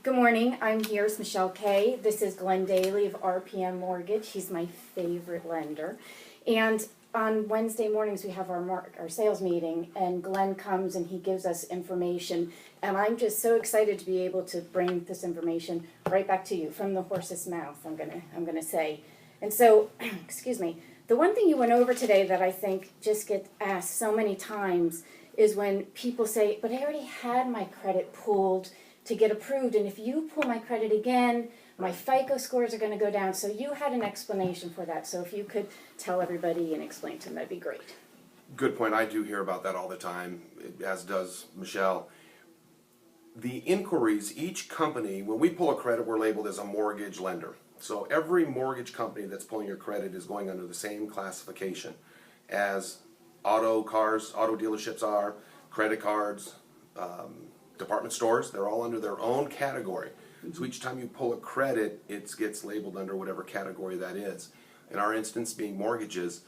Good morning. I'm here with Michele K. This is Glenn Daly of RPM Mortgage. He's my favorite lender. And on Wednesday mornings we have our sales meeting, and Glenn comes and he gives us information. And I'm just so excited to be able to bring this information right back to you from the horse's mouth, I'm gonna say. And so, excuse me, the one thing you went over today that I think just gets asked so many times is when people say, but I already had my credit pulled to get approved, and if you pull my credit again, my FICO scores are going to go down. So you had an explanation for that. So if you could tell everybody and explain to them, that'd be great. Good point. I do hear about that all the time, as does Michelle. The inquiries, each company, when we pull a credit, we're labeled as a mortgage lender. So every mortgage company that's pulling your credit is going under the same classification as auto dealerships are, credit cards, department stores. They're all under their own category. So each time you pull a credit, it gets labeled under whatever category that is. In our instance being mortgages,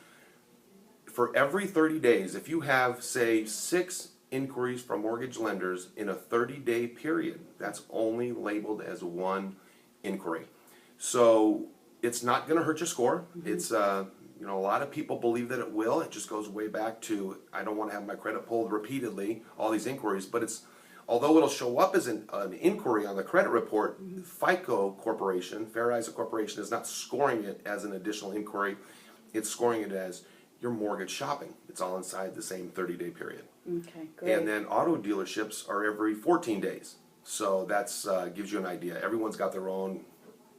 for every 30 days, if you have, say, 6 inquiries from mortgage lenders in a 30-day period, that's only labeled as one inquiry. So it's not going to hurt your score. It's a lot of people believe that it will. It just goes way back to, I don't want to have my credit pulled repeatedly, all these inquiries, but although it'll show up as an inquiry on the credit report, FICO Corporation, Fair Isaac Corporation, is not scoring it as an additional inquiry. It's scoring it as your mortgage shopping. It's all inside the same 30-day period. Okay, great. And then auto dealerships are every 14 days. So that's gives you an idea. Everyone's got their own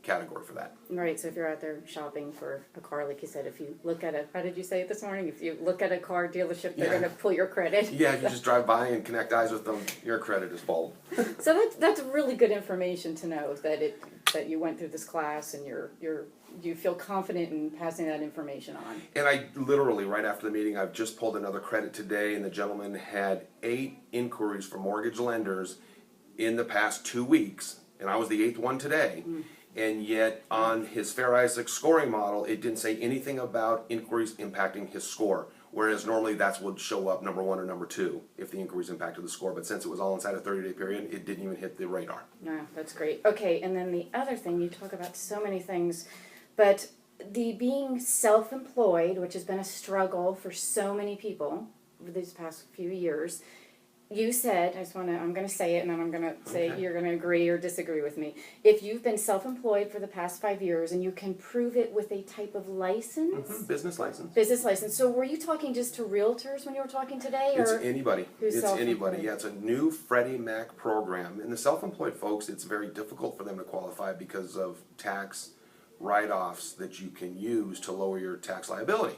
category for that. Right, so if you're out there shopping for a car, like you said, if you look at how did you say it this morning? If you look at a car dealership, they're going to pull your credit. Yeah, if you just drive by and connect eyes with them, your credit is pulled. So that's really good information to know that you went through this class and you feel confident in passing that information on. And I literally, right after the meeting, I've just pulled another credit today, and the gentleman had 8 inquiries from mortgage lenders in the past 2 weeks, and I was the 8th one today. And yet on his Fair Isaac scoring model, it didn't say anything about inquiries impacting his score. Whereas normally that would show up number 1 or number 2 if the inquiries impacted the score. But since it was all inside a 30-day period, it didn't even hit the radar. Yeah, that's great. Okay, and then the other thing, you talk about so many things, but the being self-employed, which has been a struggle for so many people over these past few years, you said, I'm going to say it, and then I'm going to say you're going to agree or disagree with me. If you've been self-employed for the past 5 years and you can prove it with a type of license? Business license. Business license. So were you talking just to realtors when you were talking today? It's or anybody. It's anybody. Yeah, it's a new Freddie Mac program. And the self-employed folks, it's very difficult for them to qualify because of tax write-offs that you can use to lower your tax liability.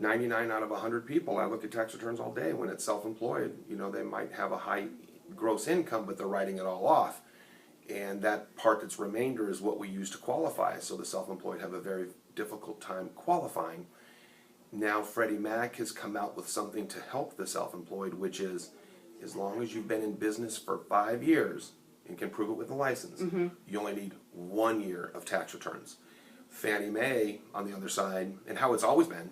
99 out of 100 people, I look at tax returns all day when it's self-employed, they might have a high gross income, but they're writing it all off. And that part that's remainder is what we use to qualify. So the self-employed have a very difficult time qualifying. Now Freddie Mac has come out with something to help the self-employed, which is as long as you've been in business for 5 years and can prove it with a license, you only need 1 year of tax returns. Fannie Mae, on the other side, and how it's always been,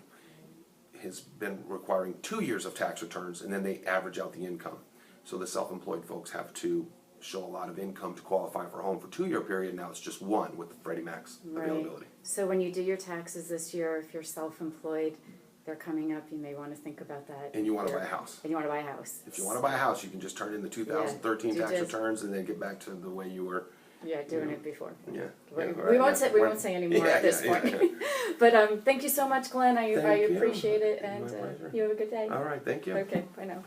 has been requiring 2 years of tax returns, and then they average out the income. So the self-employed folks have to show a lot of income to qualify for a home for a 2-year period. Now it's just 1 with the Freddie Mac's availability. So when you do your taxes this year, if you're self-employed, they're coming up, you may want to think about that. And you want to buy a house. And you want to buy a house. If you want to buy a house, you can just turn in the 2013 tax returns and then get back to the way you were. Yeah, doing it before. Yeah. We won't say any more at this point. But thank you so much, Glenn. I appreciate it, and you have a good day. All right, thank you. Okay, bye now.